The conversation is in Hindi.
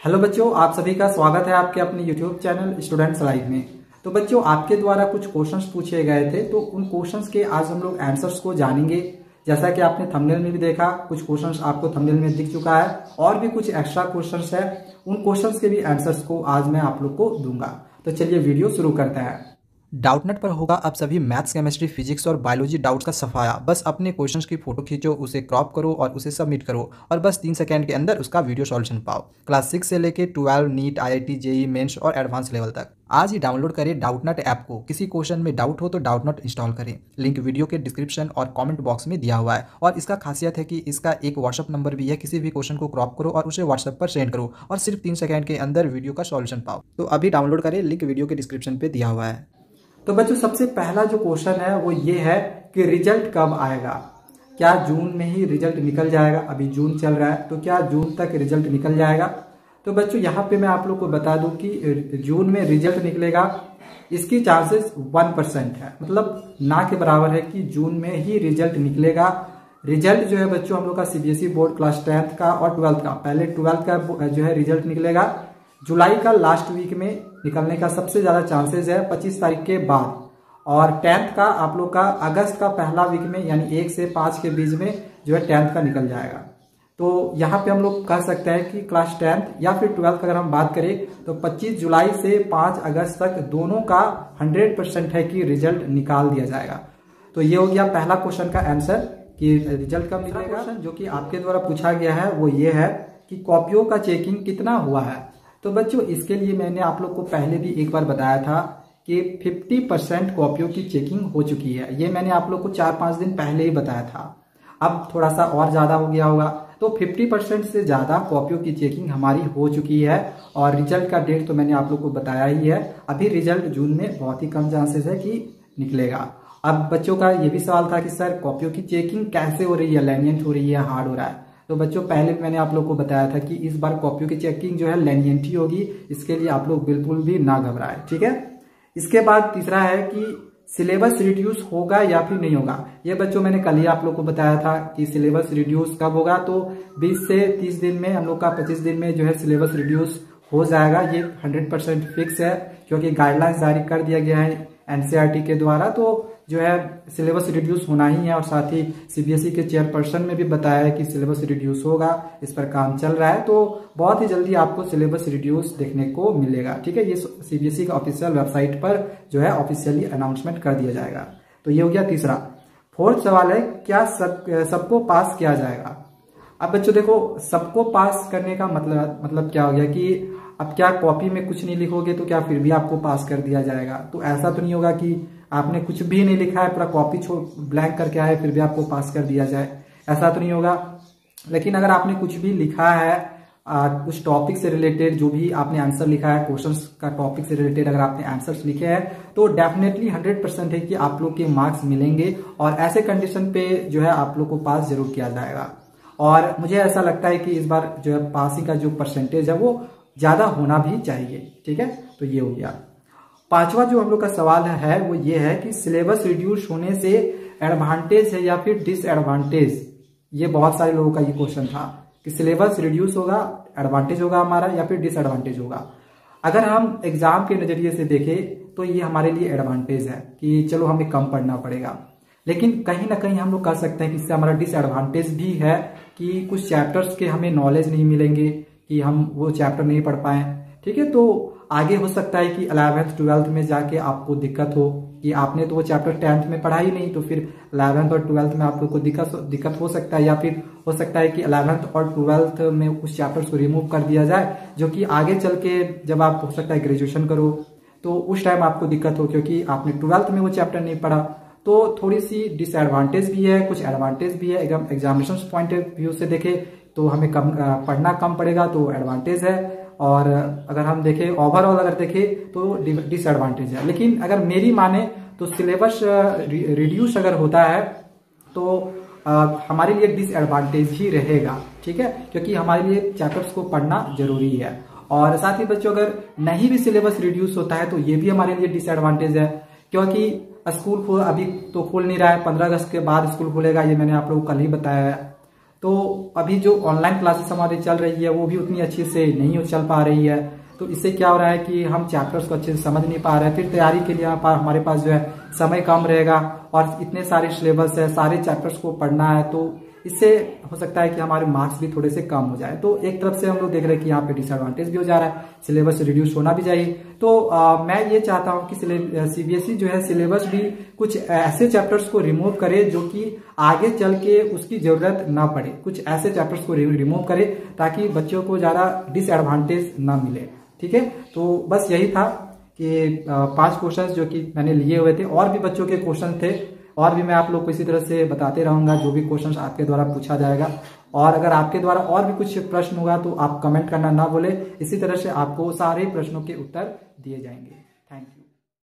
हेलो बच्चों, आप सभी का स्वागत है आपके अपने यूट्यूब चैनल स्टूडेंट्स लाइव में। तो बच्चों, आपके द्वारा कुछ क्वेश्चंस पूछे गए थे, तो उन क्वेश्चंस के आज हम लोग आंसर्स को जानेंगे। जैसा कि आपने थंबनेल में भी देखा, कुछ क्वेश्चंस आपको थंबनेल में दिख चुका है और भी कुछ एक्स्ट्रा क्वेश्चंस है। उन क्वेश्चंस के भी आंसर्स को आज मैं आप लोग को दूंगा। तो चलिए वीडियो शुरू करते हैं। डाउटनेट पर होगा अब सभी मैथ्स, केमिस्ट्री, फिजिक्स और बायोलॉजी डाउट्स का सफाया। बस अपने क्वेश्चंस की फोटो खींचो, उसे क्रॉप करो और उसे सबमिट करो और बस 3 सेकंड के अंदर उसका वीडियो सॉल्यूशन पाओ। क्लास 6 से लेके 12 नीट, IIT, जेई मेंस और एडवांस लेवल तक आज ही डाउनलोड करें डाउटनेट ऐप को। किसी क्वेश्चन में डाउट हो तो डाउटनेट इंस्टॉल करें। लिंक वीडियो के डिस्क्रिप्शन और कमेंट बॉक्स में दिया हुआ है। और इसका खासियत है कि इसका एक व्हाट्सअप नंबर भी है। किसी भी क्वेश्चन को क्रॉप करो और उसे व्हाट्सएप पर सेंड करो और सिर्फ 3 सेकंड के अंदर वीडियो का सॉल्यूशन पाओ। तो अभी डाउनलोड करें, लिंक वीडियो के डिस्क्रिप्शन पे दिया हुआ है। तो बच्चों, सबसे पहला जो क्वेश्चन है वो ये है कि रिजल्ट कब आएगा। क्या जून में ही रिजल्ट निकल जाएगा? अभी जून चल रहा है, तो क्या जून तक रिजल्ट निकल जाएगा? तो बच्चों, यहाँ पे मैं आप लोग को बता दूं कि जून में रिजल्ट निकलेगा, इसकी चांसेस 1% है। मतलब ना के बराबर है कि जून में ही रिजल्ट निकलेगा। रिजल्ट जो है बच्चों हम लोग का CBSE बोर्ड क्लास 10th का और 12th का, पहले 12th का जो है रिजल्ट निकलेगा जुलाई का लास्ट वीक में निकलने का सबसे ज्यादा चांसेस है, 25 तारीख के बाद। और 10th का आप लोग का अगस्त का पहला वीक में, यानी 1 से 5 के बीच में जो है 10th का निकल जाएगा। तो यहाँ पे हम लोग कह सकते हैं कि क्लास 10th या फिर 12th का अगर हम बात करें तो 25 जुलाई से 5 अगस्त तक दोनों का 100% है कि रिजल्ट निकाल दिया जाएगा। तो ये हो गया पहला क्वेश्चन का आंसर कि रिजल्ट कब निकलेगा। क्वेश्चन जो कि आपके द्वारा पूछा गया है वो ये है कि कॉपियों का चेकिंग कितना हुआ है। तो बच्चों, इसके लिए मैंने आप लोग को पहले भी एक बार बताया था कि 50% कॉपियों की चेकिंग हो चुकी है। ये मैंने आप लोग को 4-5 दिन पहले ही बताया था। अब थोड़ा सा और ज्यादा हो गया होगा, तो 50% से ज्यादा कॉपियों की चेकिंग हमारी हो चुकी है। और रिजल्ट का डेट तो मैंने आप लोग को बताया ही है। अभी रिजल्ट जून में बहुत ही कम चांसेस है कि निकलेगा। अब बच्चों का ये भी सवाल था कि सर कॉपियों की चेकिंग कैसे हो रही है, लेनियंट हो रही है, हार्ड हो रहा है? तो बच्चों, पहले मैंने आप लोग को बताया था कि इस बार कॉपियों की चेकिंग जो है लेनियंट ही होगी। इसके लिए आप लोग बिल्कुल भी ना घबराएं, ठीक है। इसके बाद तीसरा है कि सिलेबस रिड्यूस होगा या फिर नहीं होगा। ये बच्चों मैंने कल ही आप लोग को बताया था कि सिलेबस रिड्यूस कब होगा। तो 20 से 30 दिन में हम लोग का 25 दिन में जो है सिलेबस रिड्यूस हो जाएगा। ये 100% फिक्स है, क्योंकि गाइडलाइंस जारी कर दिया गया है NCERT के द्वारा। तो जो है सिलेबस रिड्यूस होना ही है। और साथ ही CBSE के चेयरपर्सन ने भी बताया है कि सिलेबस रिड्यूस होगा, इस पर काम चल रहा है। तो बहुत ही जल्दी आपको सिलेबस रिड्यूस देखने को मिलेगा, ठीक है। ये CBSE का ऑफिशियल वेबसाइट पर जो है ऑफिशियली अनाउंसमेंट कर दिया जाएगा। तो ये हो गया तीसरा। फोर्थ सवाल है, क्या सबको पास किया जाएगा? अब बच्चों देखो, सबको पास करने का मतलब क्या हो गया कि अब क्या कॉपी में कुछ नहीं लिखोगे तो क्या फिर भी आपको पास कर दिया जाएगा? तो ऐसा तो नहीं होगा कि आपने कुछ भी नहीं लिखा है, पूरा कॉपी ब्लैंक करके आए फिर भी आपको पास कर दिया जाए, ऐसा तो नहीं होगा। लेकिन अगर आपने कुछ भी लिखा है, कुछ टॉपिक से रिलेटेड जो भी आपने आंसर लिखा है, क्वेश्चंस का टॉपिक से रिलेटेड अगर आपने आंसर्स लिखे हैं, तो डेफिनेटली 100% है कि आप लोग के मार्क्स मिलेंगे। और ऐसे कंडीशन पे जो है आप लोग को पास जरूर किया जाएगा। और मुझे ऐसा लगता है कि इस बार जो है पासिंग का जो परसेंटेज है वो ज्यादा होना भी चाहिए, ठीक है। तो ये हो गया। पांचवा जो हम लोग का सवाल है वो ये है कि सिलेबस रिड्यूस होने से एडवांटेज है या फिर डिसएडवांटेज। ये बहुत सारे लोगों का ये क्वेश्चन था कि सिलेबस रिड्यूस होगा, एडवांटेज होगा हमारा या फिर डिसएडवांटेज होगा। अगर हम एग्जाम के नजरिए से देखें तो ये हमारे लिए एडवांटेज है कि चलो हमें कम पढ़ना पड़ेगा। लेकिन कहीं ना कहीं हम लोग कह सकते हैं कि इससे हमारा डिसएडवांटेज भी है कि कुछ चैप्टर्स के हमें नॉलेज नहीं मिलेंगे, कि हम वो चैप्टर नहीं पढ़ पाए, ठीक है। तो आगे हो सकता है कि 11th 12th में जाके आपको दिक्कत हो कि आपने तो वो चैप्टर 10th में पढ़ा ही नहीं, तो फिर 11th और 12th में आप लोग को दिक्कत हो सकता है। या फिर हो सकता है कि 11th और 12th में उस चैप्टर्स को रिमूव कर दिया जाए, जो कि आगे चल के जब आप हो सकता है ग्रेजुएशन करो तो उस टाइम आपको दिक्कत हो, क्योंकि आपने 12th में वो चैप्टर नहीं पढ़ा। तो थोड़ी सी डिसएडवांटेज भी है, कुछ एडवांटेज भी है। एग्जामिनेशन पॉइंट ऑफ व्यू से देखे तो हमें पढ़ना कम पड़ेगा, तो एडवांटेज है। और अगर हम देखें ओवरऑल अगर देखें तो डिसएडवांटेज है। लेकिन अगर मेरी माने तो सिलेबस रिड्यूस अगर होता है तो हमारे लिए डिसएडवांटेज ही रहेगा, ठीक है, क्योंकि हमारे लिए चैप्टर्स को पढ़ना जरूरी है। और साथ ही बच्चों, अगर नहीं भी सिलेबस रिड्यूस होता है तो ये भी हमारे लिए डिसएडवांटेज है, क्योंकि स्कूल अभी तो खुल नहीं रहा है। 15 अगस्त के बाद स्कूल खुलेगा, ये मैंने आप लोगों को कल ही बताया है। तो अभी जो ऑनलाइन क्लासेस हमारी चल रही है वो भी उतनी अच्छी से नहीं चल पा रही है। तो इससे क्या हो रहा है कि हम चैप्टर्स को अच्छे से समझ नहीं पा रहे हैं। फिर तैयारी के लिए हमारे पास जो है समय कम रहेगा और इतने सारे सिलेबस है, सारे चैप्टर्स को पढ़ना है, तो इससे हो सकता है कि हमारे मार्क्स भी थोड़े से कम हो जाए। तो एक तरफ से हम लोग देख रहे हैं कि यहाँ पे डिसएडवांटेज भी हो जा रहा है, सिलेबस रिड्यूस होना भी चाहिए। तो मैं ये चाहता हूँ कि सीबीएसई जो है सिलेबस भी कुछ ऐसे चैप्टर्स को रिमूव करे जो कि आगे चल के उसकी जरूरत ना पड़े। कुछ ऐसे चैप्टर्स को रिमूव करे ताकि बच्चों को ज्यादा डिसएडवांटेज ना मिले। ठीक है, तो बस यही था कि 5 क्वेश्चंस जो कि मैंने लिए हुए थे। और भी बच्चों के क्वेश्चन थे और भी मैं आप लोग को इसी तरह से बताते रहूंगा जो भी क्वेश्चंस आपके द्वारा पूछा जाएगा। और अगर आपके द्वारा और भी कुछ प्रश्न होगा तो आप कमेंट करना ना भूलें। इसी तरह से आपको सारे प्रश्नों के उत्तर दिए जाएंगे। Thank you.